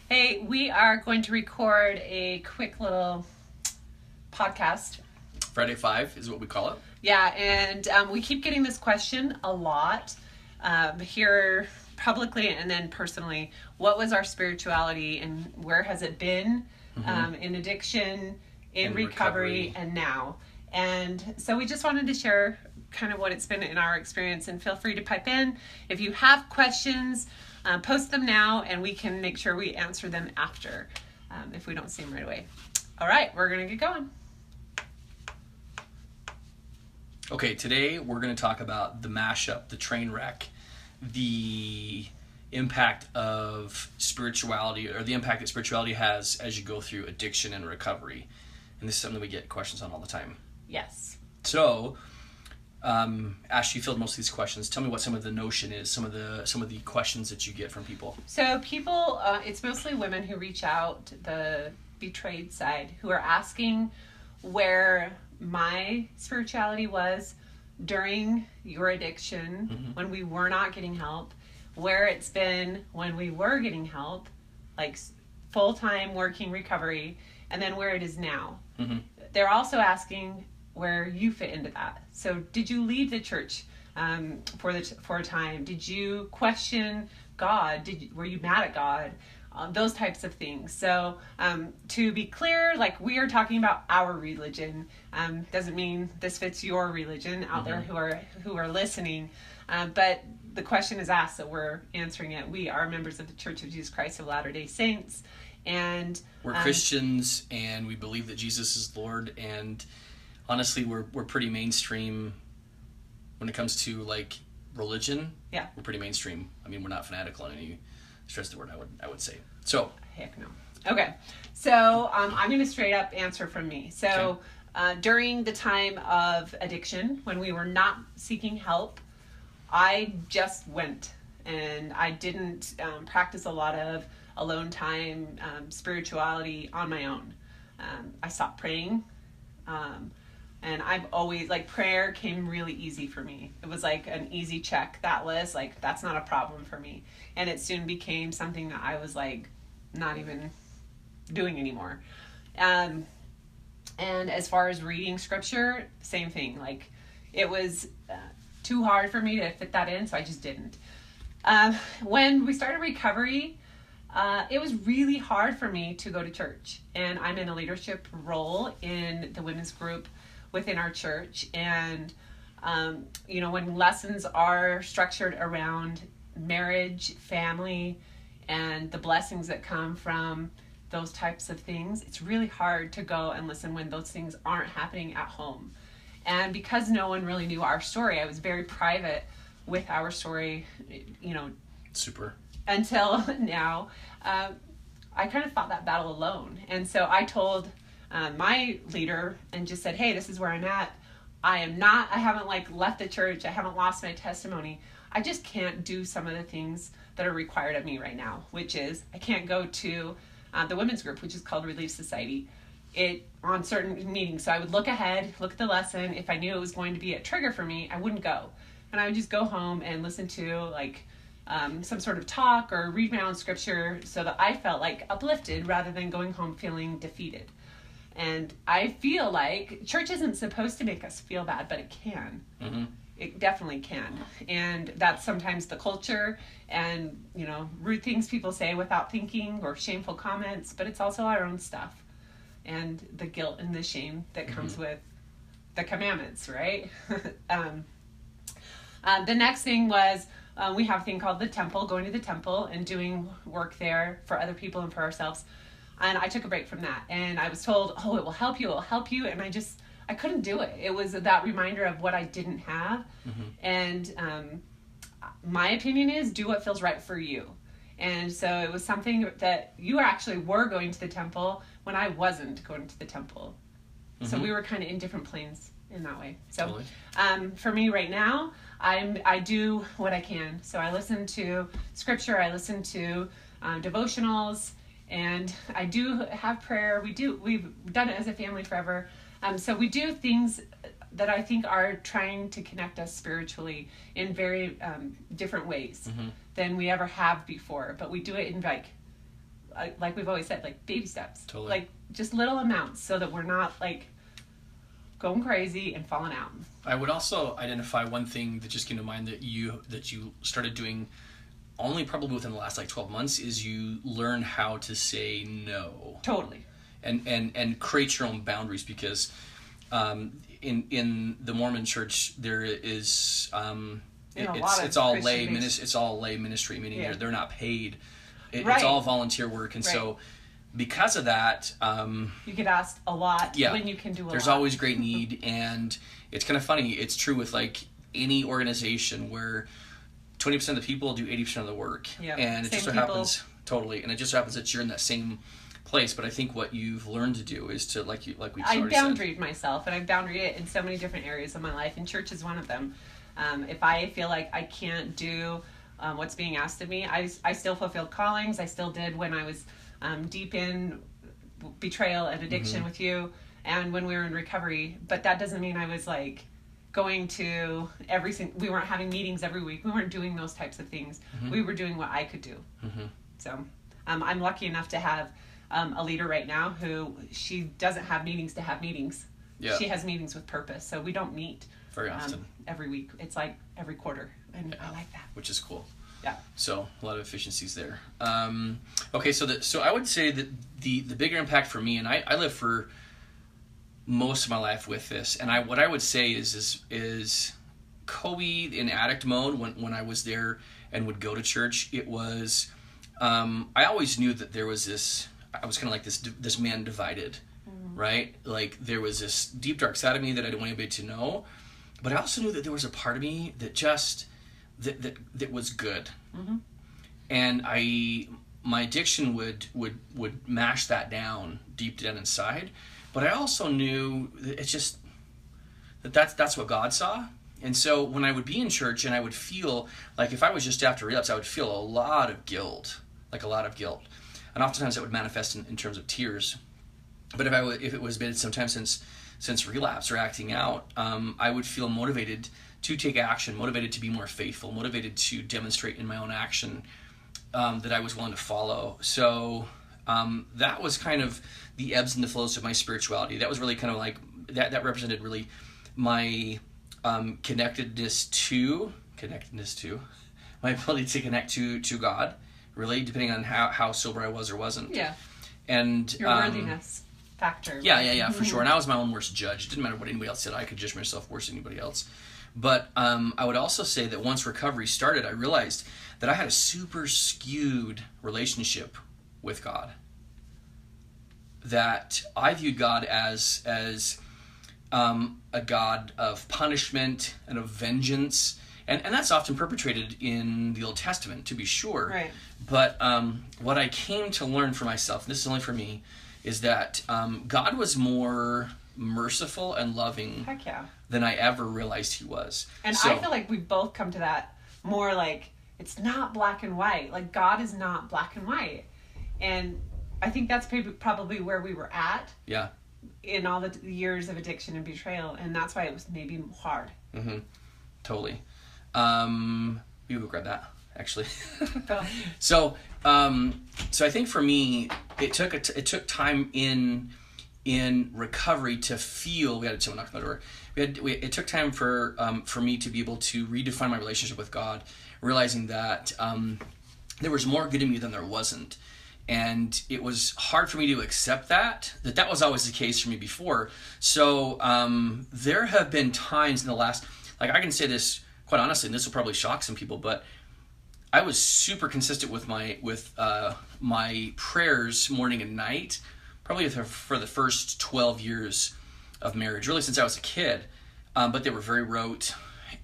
Hey, we are going to record a quick little podcast. Friday 5 is what we call it. Yeah, and we keep getting this question a lot here publicly and then personally. What was our spirituality and where has it been in addiction, in recovery, and now? And so we just wanted to share kind of what it's been in our experience, and feel free to pipe in. If you have questions, post them now and we can make sure we answer them after if we don't see them right away. All right, we're going to get going. Okay, today we're going to talk about the mashup, the train wreck, the impact of spirituality, or the impact that spirituality has as you go through addiction and recovery. And this is something we get questions on all the time. Yes. So, Ash, you filled most of these questions. Tell me what some of the notion is, some of the questions that you get from people. So people, it's mostly women who reach out, the betrayed side, who are asking where my spirituality was during your addiction, when we were not getting help, where it's been when we were getting help, like full-time working recovery, and then where it is now. They're also asking where you fit into that. So did you leave the church for a time? Did you question God? Were you mad at God? Those types of things. So to be clear, like, we are talking about our religion. Doesn't mean this fits your religion out there who are listening. But the question is asked, so we're answering it. We are members of the Church of Jesus Christ of Latter-day Saints, and we're Christians, and we believe that Jesus is Lord. And honestly, we're pretty mainstream when it comes to like religion. Yeah, we're pretty mainstream. I mean, we're not fanatical in any stretch of the word, I would say. So heck no. Okay, so I'm going to straight up answer from me. So during the time of addiction, when we were not seeking help, I just went, and I didn't practice a lot of alone time, spirituality on my own. I stopped praying, and I've always, like, prayer came really easy for me. It was like an easy check, that list, like, that's not a problem for me. And it soon became something that I was like not even doing anymore. And as far as reading scripture, same thing. Like, it was too hard for me to fit that in, so I just didn't. When we started recovery, it was really hard for me to go to church. And I'm in a leadership role in the women's group within our church. And, when lessons are structured around marriage, family, and the blessings that come from those types of things, it's really hard to go and listen when those things aren't happening at home. And because no one really knew our story, I was very private with our story, super. Until now. I kind of fought that battle alone. And so I told my leader and just said, hey, this is where I'm at. I haven't left the church. I haven't lost my testimony. I just can't do some of the things that are required of me right now, which is I can't go to the women's group, which is called Relief Society, on certain meetings. So I would look ahead, look at the lesson. If I knew it was going to be a trigger for me, I wouldn't go. And I would just go home and listen to some sort of talk or read my own scripture so that I felt uplifted rather than going home feeling defeated. And I feel like church isn't supposed to make us feel bad, but it can. It definitely can. And that's sometimes the culture and, rude things people say without thinking, or shameful comments, but it's also our own stuff and the guilt and the shame that comes with the commandments, right? The next thing was we have a thing called the temple, going to the temple and doing work there for other people and for ourselves. And I took a break from that. And I was told, it will help you. And I couldn't do it. It was that reminder of what I didn't have. And my opinion is do what feels right for you. And so it was something that you actually were going to the temple when I wasn't going to the temple. So we were kind of in different planes in that way. So for me right now, I do what I can. So I listen to scripture, I listen to devotionals, and I do have prayer. We've done it as a family forever. So we do things that I think are trying to connect us spiritually in very different ways than we ever have before. But we do it in like we've always said, like baby steps. Totally. Like just little amounts so that we're not like going crazy and falling out. I would also identify one thing that just came to mind that you started doing only probably within the last like 12 months is you learn how to say no. Totally. And create your own boundaries, because in the Mormon church there is it's all lay ministry, meaning they're not paid. It's all volunteer work, and so because of that, you get asked a lot when you can do a lot. There's always great need, and it's kind of funny. It's true with like any organization where 20% of the people do 80% of the work, and it just so happens and it just happens that you're in that same place. But I think what you've learned to do is to I boundaried myself, and I've boundaried it in so many different areas of my life, and church is one of them. If I feel like I can't do what's being asked of me, I still fulfilled callings. I still did when I was deep in betrayal and addiction with you, and when we were in recovery. But that doesn't mean I was like going to we weren't having meetings every week. We weren't doing those types of things. We were doing what I could do. So I'm lucky enough to have a leader right now who she doesn't have meetings to have meetings. She has meetings with purpose. So we don't meet very often every week. It's like every quarter, and I like that, which is cool. Yeah. So a lot of efficiencies there. Okay, so I would say that the bigger impact for me, and I live for most of my life with this, and what I would say is Kobe in addict mode when I was there and would go to church. It was I always knew that there was this. I was kind of like this man divided, right? Like there was this deep dark side of me that I didn't want anybody to know, but I also knew that there was a part of me that just that was good, and my addiction would mash that down deep down inside. But I also knew that it's just that's what God saw. And so when I would be in church and I would feel like if I was just after relapse, I would feel a lot of guilt, and oftentimes that would manifest in terms of tears. But if it was been sometime since relapse or acting out, I would feel motivated to take action, motivated to be more faithful, motivated to demonstrate in my own action that I was willing to follow. So that was kind of the ebbs and the flows of my spirituality. That was really kind of like that represented really my connectedness to my ability to connect to God, really, depending on how sober I was or wasn't. Yeah. And your worthiness factor. Yeah, for sure. And I was my own worst judge. It didn't matter what anybody else said. I could judge myself worse than anybody else. But I would also say that once recovery started, I realized that I had a super skewed relationship with God. That I viewed God as a God of punishment and of vengeance. And that's often perpetrated in the Old Testament, to be sure. Right. But what I came to learn for myself, and this is only for me, is that God was more merciful and loving than I ever realized he was. And I feel like we both come to that more like it's not black and white. Like God is not black and white. And I think that's probably where we were at. Yeah. In all the years of addiction and betrayal. And that's why it was maybe hard. Totally. You go grab that, actually. So I think for me, it took time in recovery to feel. We had someone knock on the door. It took time for me to be able to redefine my relationship with God, realizing that there was more good in me than there wasn't, and it was hard for me to accept that was always the case for me before. So there have been times in the last, like I can say this quite honestly, and this will probably shock some people, but I was super consistent with my prayers morning and night, probably for the first 12 years of marriage, really since I was a kid. But they were very rote,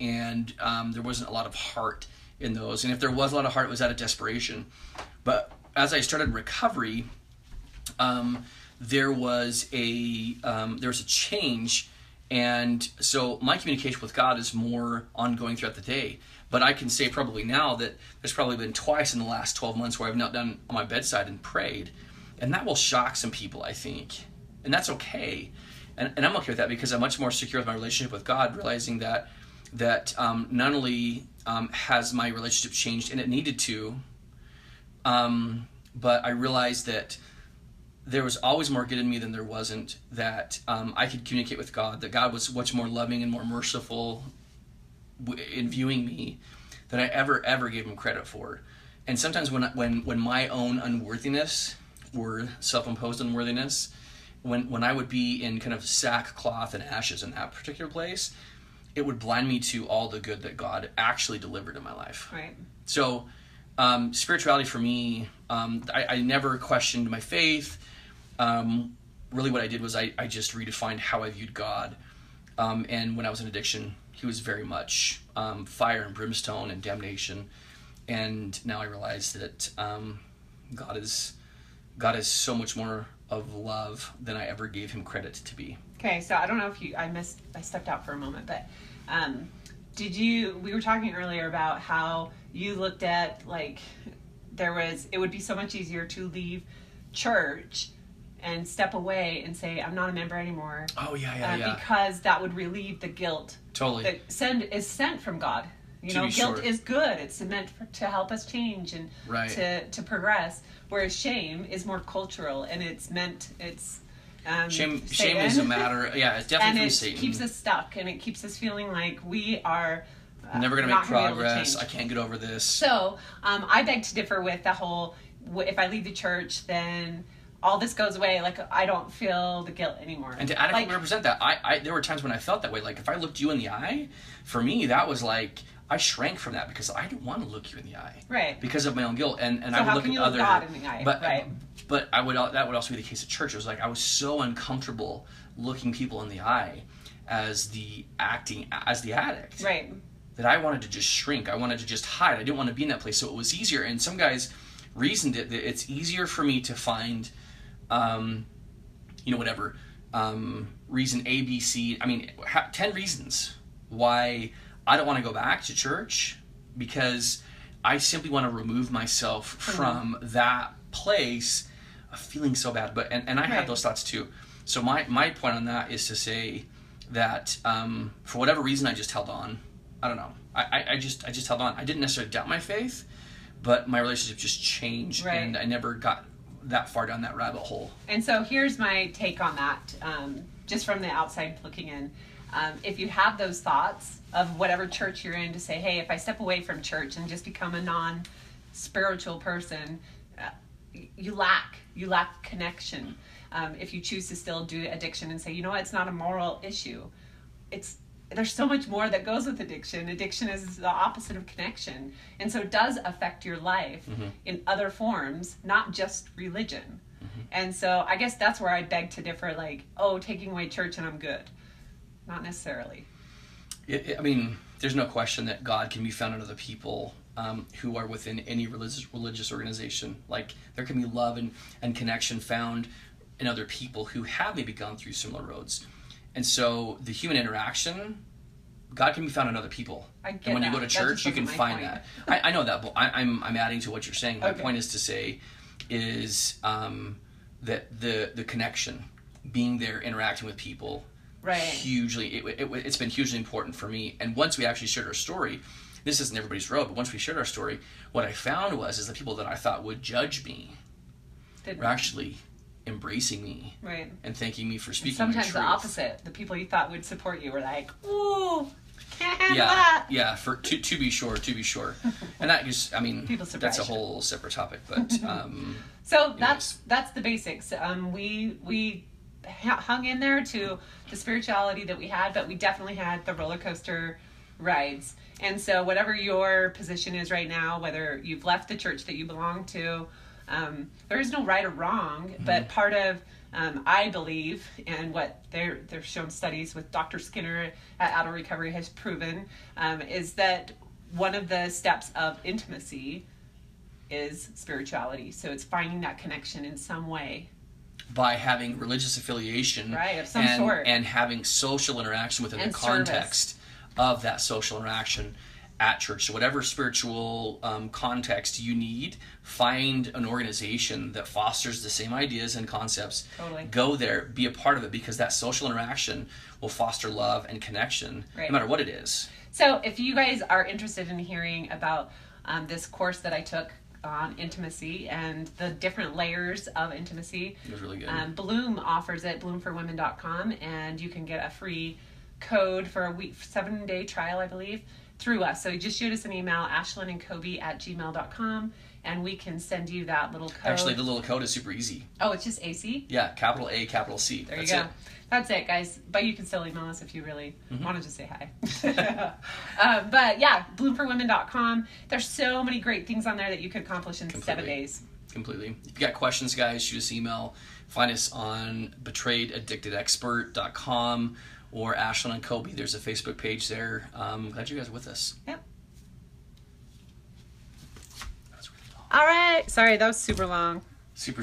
and there wasn't a lot of heart in those. And if there was a lot of heart, it was out of desperation. But as I started recovery, there was a change. And so my communication with God is more ongoing throughout the day. But I can say probably now that there's probably been twice in the last 12 months where I've knelt down on my bedside and prayed. And that will shock some people, I think. And that's okay. And I'm okay with that because I'm much more secure with my relationship with God, realizing that not only has my relationship changed, and it needed to, but I realized that there was always more good in me than there wasn't, that I could communicate with God, that God was much more loving and more merciful in viewing me than I ever gave him credit for. And sometimes when my own unworthiness, or self-imposed unworthiness, when I would be in kind of sackcloth and ashes in that particular place, it would blind me to all the good that God actually delivered in my life. Right. So spirituality for me, I never questioned my faith. Really what I did was I just redefined how I viewed God. And when I was in addiction, he was very much fire and brimstone and damnation. And now I realize that God is so much more of love than I ever gave him credit to be. Okay, so I don't know if I stepped out for a moment, but we were talking earlier about how you looked at, like, it would be so much easier to leave church and step away and say, I'm not a member anymore. Oh, yeah. Because that would relieve the guilt. Totally. That is sent from God. Guilt is good. It's meant to help us change and to progress. Whereas shame is more cultural, and shame is a matter. Yeah, it's definitely from Satan. And it keeps us stuck, and it keeps us feeling like we are never going to make progress. I can't get over this. So I beg to differ with the whole. If I leave the church, then all this goes away. Like, I don't feel the guilt anymore. And to adequately represent that, I there were times when I felt that way. Like, if I looked you in the eye, for me, that was like, I shrank from that because I didn't want to look you in the eye. Right. Because of my own guilt. And so I would how look can at you look God in the eye? But that would also be the case at church. It was like I was so uncomfortable looking people in the eye as the addict. Right. That I wanted to just shrink. I wanted to just hide. I didn't want to be in that place. So it was easier. And some guys reasoned it that it's easier for me to find reason A, B, C. 10 reasons why I don't want to go back to church, because I simply want to remove myself from that place of feeling so bad. But and I had those thoughts too. So my point on that is to say that for whatever reason I just held on. I don't know. I just held on. I didn't necessarily doubt my faith, but my relationship just changed, and I never got that far down that rabbit hole. And so here's my take on that, just from the outside looking in. If you have those thoughts of whatever church you're in, to say, hey, if I step away from church and just become a non-spiritual person, you lack connection. If you choose to still do addiction and say, it's not a moral issue, there's so much more that goes with addiction. Addiction is the opposite of connection. And so it does affect your life in other forms, not just religion. And so I guess that's where I beg to differ, like, taking away church and I'm good. Not necessarily. There's no question that God can be found in other people who are within any religious organization. Like, there can be love and connection found in other people who have maybe gone through similar roads. And so the human interaction, God can be found in other people. I get and when that. you go to church, you can find point. that. I know that, but I'm adding to what you're saying. My Okay. point is to say is that the connection, being there, interacting with people, hugely, it's been hugely important for me. And once we actually shared our story, this isn't everybody's road, but once we shared our story, what I found is the people that I thought would judge me were actually embracing me and thanking me for speaking and my sometimes truth. the opposite. The people you thought would support you were like, ooh, can't handle that. Yeah, to be sure. And that just, that's a whole separate topic, but so that's the basics. We hung in there to the spirituality that we had, but we definitely had the roller coaster rides. And so whatever your position is right now, whether you've left the church that you belong to, there is no right or wrong, but part of I believe, and what they've shown studies with Dr. Skinner at Adult Recovery has proven, is that one of the steps of intimacy is spirituality. So it's finding that connection in some way. By having religious affiliation, of some sort, and having social interaction within the context of that social interaction at church. So whatever spiritual context you need, find an organization that fosters the same ideas and concepts. Totally. Go there, be a part of it, because that social interaction will foster love and connection, no matter what it is. So if you guys are interested in hearing about this course that I took on intimacy and the different layers of intimacy. It was really good. Bloom offers it, bloomforwomen.com, and you can get a free code for a week, 7-day trial, I believe, through us. So you just shoot us an email, ashlynandkobe@gmail.com, and we can send you that little code. Actually, the little code is super easy. Oh, it's just AC? Yeah, capital A, capital C. There you go. That's it, guys. But you can still email us if you really want to just say hi. But yeah, bloomforwomen.com. There's so many great things on there that you could accomplish in 7 days. Completely. If you got questions, guys, shoot us an email. Find us on betrayedaddictedexpert.com or Ashlyn and Kobe. There's a Facebook page there. Glad you guys are with us. Yep. That's really long. All right. Sorry, that was super long. Super.